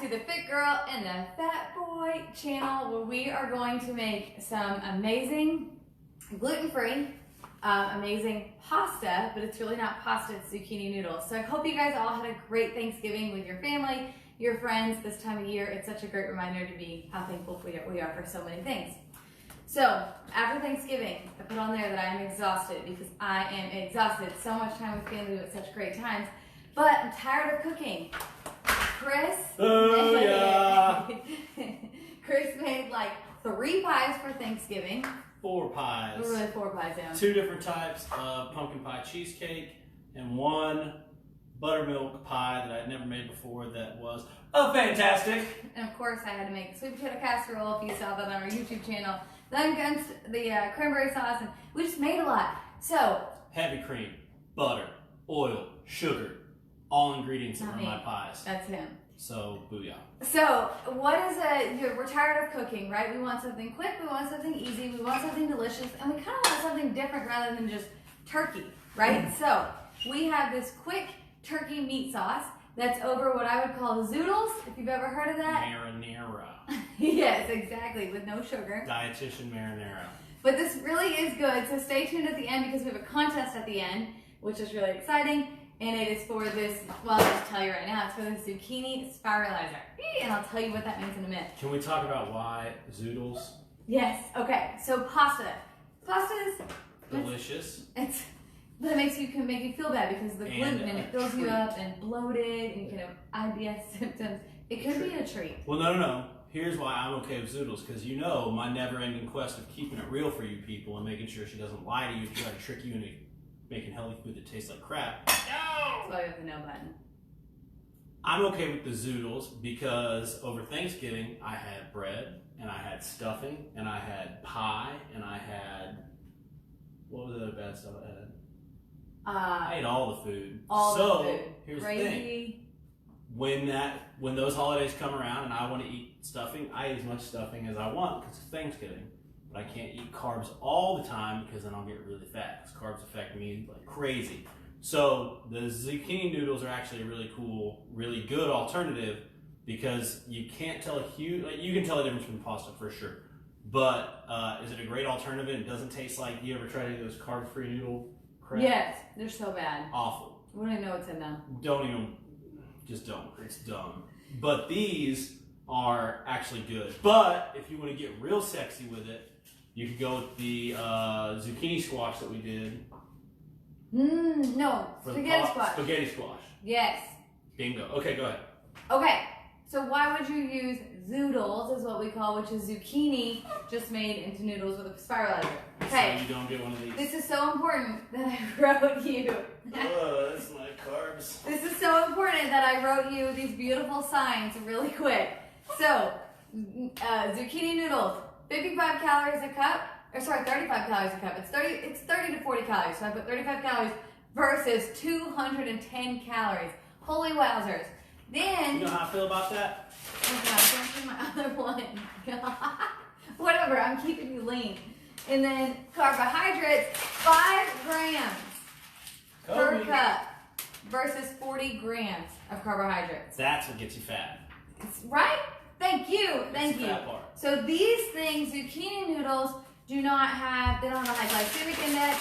to the Fit Girl and the Fat Boy channel, where we are going to make some amazing gluten-free, amazing pasta, but it's really not pasta, it's zucchini noodles. So I hope you guys all had a great Thanksgiving with your family, your friends this time of year. It's such a great reminder to be how thankful we are for so many things. So after Thanksgiving, I put on there that I am exhausted because I am exhausted. So much time with family with such great times, but I'm tired of cooking. Chris made like 3 pies for Thanksgiving. 4 pies. Really 4 pies, yeah. 2 different types of pumpkin pie cheesecake and 1 buttermilk pie that I'd never made before that was fantastic. And of course I had to make the sweet potato casserole, if you saw that on our YouTube channel. Then against the cranberry sauce, and we just made a lot. So heavy cream, butter, oil, sugar, all ingredients in my pies. That's him. So booyah. So we're tired of cooking, right? We want something quick, we want something easy, we want something delicious, and we kind of want something different rather than just turkey, right? So we have this quick turkey meat sauce that's over what I would call zoodles, if you've ever heard of that. Marinara. Yes, exactly, with no sugar. Dietitian marinara. But this really is good, so stay tuned at the end because we have a contest at the end, which is really exciting. And it is for this, well, I'll just tell you right now, it's for the zucchini spiralizer. And I'll tell you what that means in a minute. Can we talk about why zoodles? Yes, okay, so pasta. Pasta is delicious. But it can make you feel bad because of the gluten and it fills you up and bloated and you can have IBS symptoms. It could be a treat. Well, no. Here's why I'm okay with zoodles, because you know my never-ending quest of keeping it real for you people and making sure she doesn't lie to you and try to trick you into making healthy food that tastes like crap. That's why we have the no button. I'm okay with the zoodles because over Thanksgiving I had bread and I had stuffing and I had pie and I had, what was the other bad stuff I had? I ate all the food. Here's the thing. When those holidays come around and I want to eat stuffing, I eat as much stuffing as I want because it's Thanksgiving. But I can't eat carbs all the time because then I'll get really fat because carbs affect me like crazy. So the zucchini noodles are actually a really cool, really good alternative because you can't tell you can tell the difference from pasta for sure. But is it a great alternative? It doesn't taste like, you ever tried any of those carb-free noodle crap? Yes, they're so bad. Awful. We don't even know what's in them. Just don't. It's dumb. But these are actually good. But if you want to get real sexy with it, you could go with the zucchini squash that we did. No, spaghetti squash. Spaghetti squash. Yes. Bingo. Okay, go ahead. Okay, so why would you use zoodles, is what we call, which is zucchini just made into noodles with a spiralizer. Okay. So you don't get one of these. This is so important that I wrote you. Oh, that's my carbs. This is so important that I wrote you these beautiful signs really quick. So, zucchini noodles, 55 calories a cup, or sorry, 35 calories a cup. It's 30 to 40 calories. So I put 35 calories versus 210 calories. Holy wowzers. Then, you know how I feel about that? Oh God, my other one. God. Whatever, I'm keeping you lean. And then carbohydrates, 5 grams per cup versus 40 grams of carbohydrates. That's what gets you fat. Right? Thank you. That's the fat part. So these things, zucchini noodles, they don't have a high glycemic index,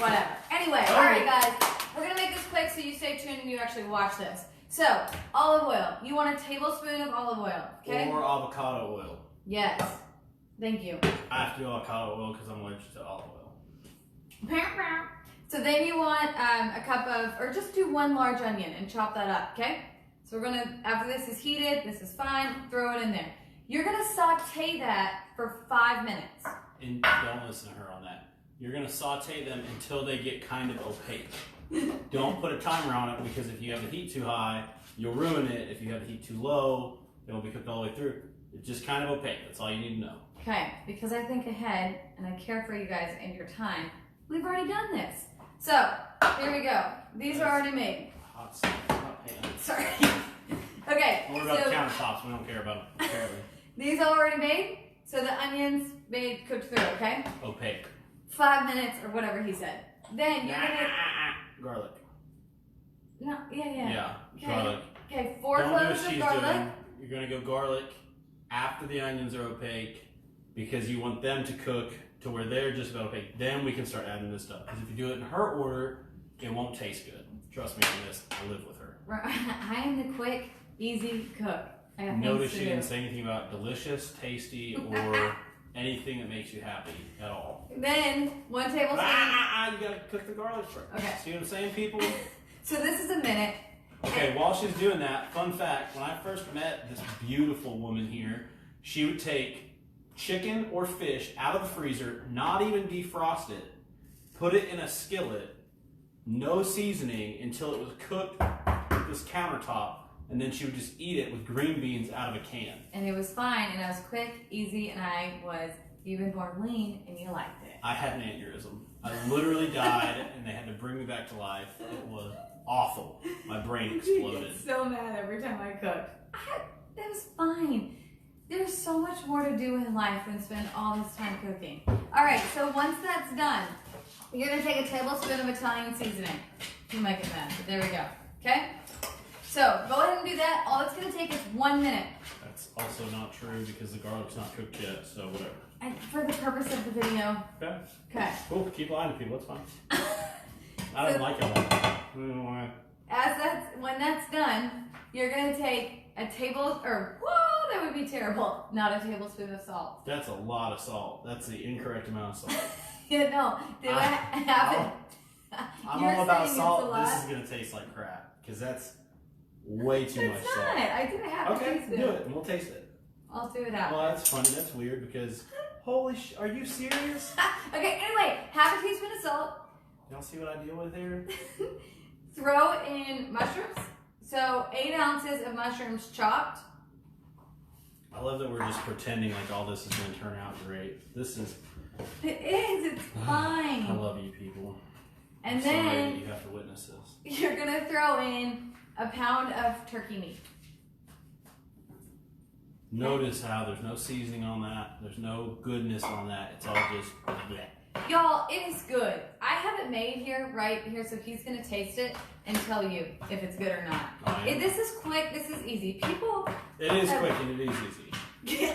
whatever. Anyway, all right guys, we're gonna make this quick so you stay tuned and you actually watch this. So, olive oil. You want a tablespoon of olive oil, okay? Or avocado oil. Yes. Thank you. I have to do avocado oil because I'm allergic to olive oil. So then you want a cup of, or just do 1 large onion and chop that up, okay? So we're gonna, after this is heated, this is fine, throw it in there. You're gonna saute that for 5 minutes. And don't listen to her on that. You're gonna saute them until they get kind of opaque. Don't put a timer on it because if you have the heat too high, you'll ruin it. If you have the heat too low, it won't be cooked all the way through. It's just kind of opaque. That's all you need to know. Okay, because I think ahead and I care for you guys and your time, we've already done this. So, here we go. These are already made. Hot pan. Sorry. Okay. Don't worry about the countertops. We don't care about them. Apparently. These are already made. So the onions cooked through, okay? Opaque. 5 minutes or whatever he said. Then you're gonna garlic. No, yeah. Yeah, Okay. garlic. Okay, 4 Don't do what cloves of she's garlic. doing. You're gonna go garlic after the onions are opaque because you want them to cook to where they're just about opaque. Then we can start adding this stuff. Because if you do it in her order, it won't taste good. Trust me on this. I live with her. I am the quick, easy cook. I have Notice things she to do. didn't say anything about delicious, tasty, or anything that makes you happy at all. Then 1 tablespoon. You gotta cook the garlic first. Okay. See what I'm saying, people? So this is a minute. Okay, while she's doing that, fun fact, when I first met this beautiful woman here, she would take chicken or fish out of the freezer, not even defrost it, put it in a skillet, no seasoning until it was cooked with this countertop, and then she would just eat it with green beans out of a can. And it was fine, and I was quick, easy, and I was even more lean, and you liked it. I had an aneurysm. I literally died, and they had to bring me back to life. It was awful. My brain You exploded. get so mad every time I cooked. That was fine. There's so much more to do in life than spend all this time cooking. All right, so once that's done, you're gonna take a tablespoon of Italian seasoning. You might get mad, but there we go. Okay? So go ahead and do that. All it's gonna take is 1 minute. That's also not true because the garlic's not cooked yet, so whatever. And for the purpose of the video. Okay. Okay. Cool. Keep lying to people. That's fine. I don't like it. When that's done, you're gonna take a that would be terrible. Not a tablespoon of salt. That's a lot of salt. That's the incorrect amount of salt. No, do I have it? I'm You're all about saying it's a salt. lot? This is gonna taste like crap because that's way too much It's salt. not. I didn't have a Okay, teaspoon. do it and we'll taste it. I'll do it out. Well, that's funny. That's weird because holy are you serious? Okay, anyway, half a teaspoon of salt. Y'all see what I deal with here? Throw in mushrooms. So 8 ounces of mushrooms chopped. I love that we're just pretending like all this is going to turn out great. This is. It is. It's fine. I love you people. And I'm sorry then that you have to witness this. you're gonna throw in a pound of turkey meat. Notice how there's no seasoning on that. There's no goodness on that. It's all just bleh. Y'all, it is good. I have it made here, right here, so he's gonna taste it and tell you if it's good or not. Oh, yeah. This is quick. This is easy. People. It is quick and it is easy.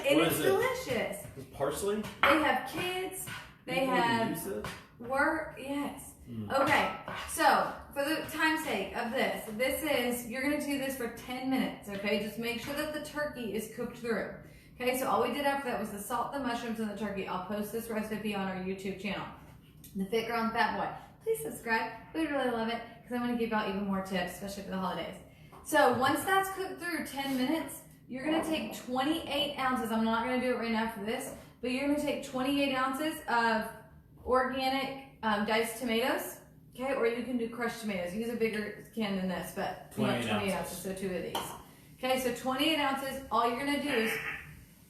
And What it's is it? delicious. With parsley? They have kids. They People can have use this? work. Yes. Mm. Okay. So for the time's sake of this is you're gonna do this for 10 minutes. Okay. Just make sure that the turkey is cooked through. Okay. So all we did after that was the salt, the mushrooms, and the turkey. I'll post this recipe on our YouTube channel. The Fit Girl and Fat Boy. Please subscribe. We'd really love it because I'm gonna give y'all even more tips, especially for the holidays. So once that's cooked through 10 minutes. You're gonna take 28 ounces. I'm not gonna do it right now for this, but you're gonna take 28 ounces of organic diced tomatoes, okay? Or you can do crushed tomatoes. Use a bigger can than this, but you want 28 ounces, so 2 of these. Okay, so 28 ounces. All you're gonna do is,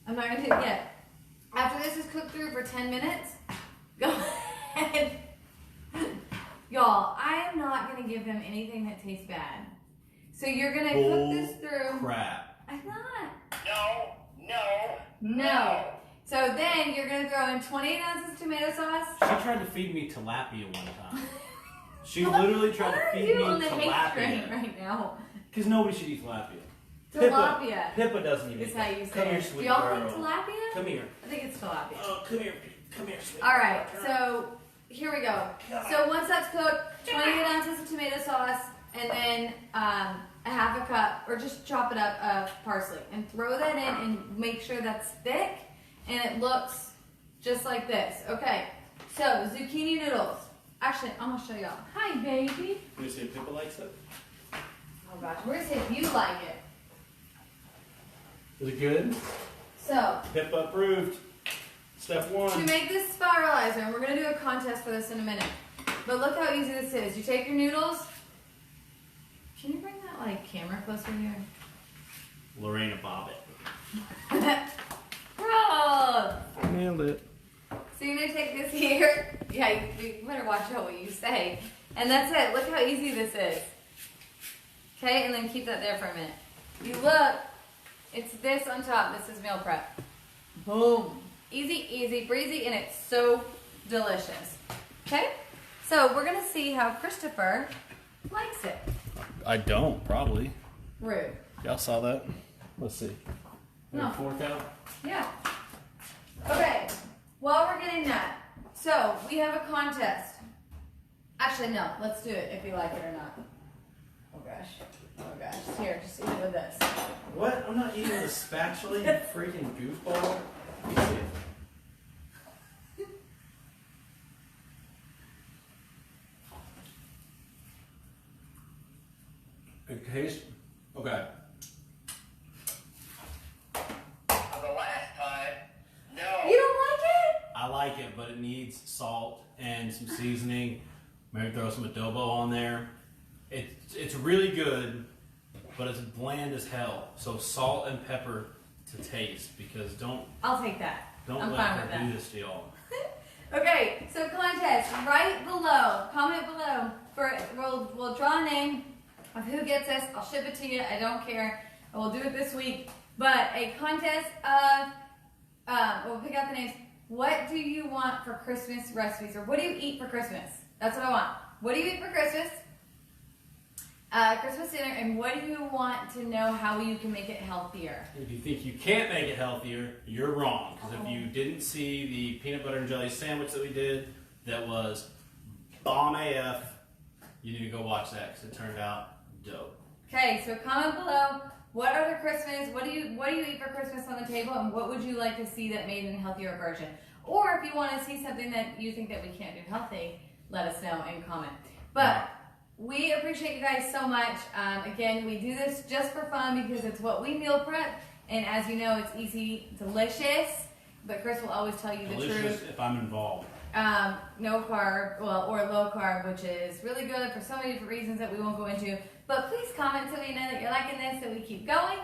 I'm not gonna do it yet. After this is cooked through for 10 minutes, go ahead. Y'all, I am not gonna give them anything that tastes bad. So you're gonna cook this through. Crap. I'm not. No. So then you're gonna throw in 28 ounces of tomato sauce. She tried to feed me tilapia one time. She literally tried to feed me on the hate train tilapia. right now? Because nobody should eat tilapia. Tilapia Pippa doesn't even is eat how that. you say Come here, it. sweet Do y'all girl. think tilapia? Come here. I think it's tilapia. Oh, come here. Come here, sweet All right, girl. so here we go. So once that's cooked, 28 ounces of tomato sauce, and then a half a cup, or just chop it up, of parsley, and throw that in, and make sure that's thick, and it looks just like this. Okay, so zucchini noodles. Actually, I'm gonna show y'all. Hi, baby. Can you see if Pippa likes it? Oh gosh, we're gonna see if you like it. Is it good? So, Pippa approved. Step to one. make this spiralizer, and we're gonna do a contest for this in a minute, but look how easy this is. You take your noodles. Can you bring that camera closer here? Lorena Bobbitt. Bro! Nailed it. So you're gonna take this here. Yeah, you better watch out what you say. And that's it. Look how easy this is. Okay, and then keep that there for a minute. You look, it's this on top. This is meal prep. Boom. Easy, easy, breezy, and it's so delicious. Okay? So we're gonna see how Christopher likes it. I don't, probably. Rude. Y'all saw that? Let's see. No. Fork out? Yeah. Okay. While we're getting that, so we have a contest. Actually, no. Let's do it if you like it or not. Oh gosh. Oh gosh. Here, just eat it with this. What? I'm not eating with a spatula, you freaking goofball. Let me see it. It tastes okay. The last time, no. You don't like it? I like it, but it needs salt and some seasoning. Maybe throw some adobo on there. It's really good, but it's bland as hell. So salt and pepper to taste, because I'll take that. I'm let fine with her that. do this to y'all. Okay, so contest right below. Comment below. We'll draw a name of who gets this. I'll ship it to you. I don't care. I will do it this week. But a contest of we'll pick out the names. What do you want for Christmas recipes, or what do you eat for Christmas? That's what I want. What do you eat for Christmas? Christmas dinner, and what do you want to know how you can make it healthier? If you think you can't make it healthier, you're wrong. Because if you didn't see the peanut butter and jelly sandwich that we did, that was bomb AF, you need to go watch that because it turned out dope. Okay, so comment below. What are the Christmas? What do you eat for Christmas on the table, and what would you like to see that made in a healthier version? Or if you want to see something that you think that we can't do healthy, let us know and comment. But we appreciate you guys so much. Again, we do this just for fun because it's what we meal prep, and as you know, it's easy, delicious. But Chris will always tell you the truth. Delicious if I'm involved. No carb, or low carb, which is really good for so many different reasons that we won't go into. But please comment so we know that you're liking this, so we keep going.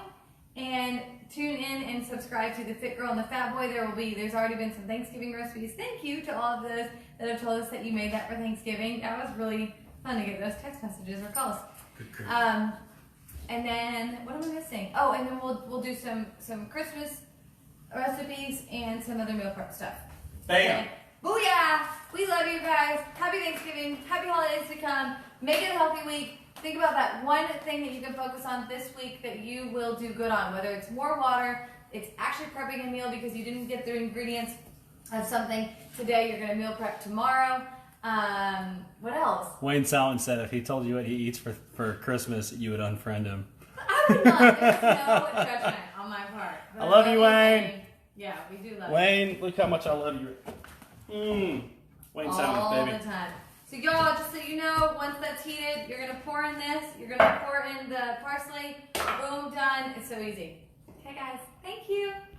And tune in and subscribe to the Fit Girl and the Fat Boy. There's already been some Thanksgiving recipes. Thank you to all of those that have told us that you made that for Thanksgiving. That was really fun to get those text messages or calls. Good cream. And then what am I missing? Oh, and then we'll do some Christmas recipes and some other meal prep stuff. Bam! Okay. Booyah! We love you guys. Happy Thanksgiving. Happy holidays to come. Make it a healthy week. Think about that one thing that you can focus on this week that you will do good on. Whether it's more water, it's actually prepping a meal because you didn't get the ingredients of something today. You're going to meal prep tomorrow. What else? Wayne Salmon said if he told you what he eats for Christmas, you would unfriend him. I would not. There's no judgment on my part. But I love you, Wayne. Yeah, we do love you. Wayne, look how much I love you. Wayne Salmon, baby. All the time. So y'all, just so you know, once that's heated, you're gonna pour in this. You're gonna pour in the parsley. Boom, done. It's so easy. Okay, guys. Thank you.